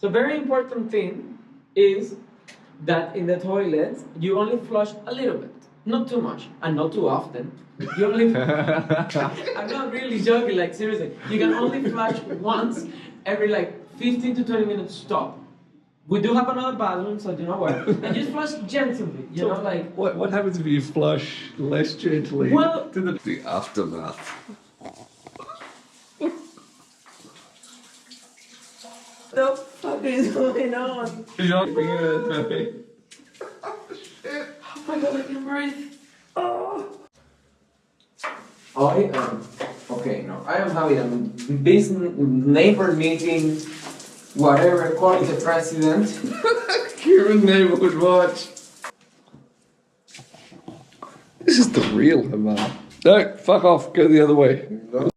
So very important thing is that in the toilet you only flush a little bit, not too much, and not too often. You only. I'm not really joking. Like seriously, you can only flush once every like 15 to 20 minutes. Stop. We do have another bathroom, so do not worry. And just flush gently. You know, like. What happens if you flush less gently? Well, to the aftermath. The fuck is going on? You're not bringing it baby. Oh my god, I can breathe. Oh. I am okay. No, I am having a business neighbor meeting. Whatever, calling the president. Cuban neighborhood watch. This is the real Havana. No, fuck off. Go the other way.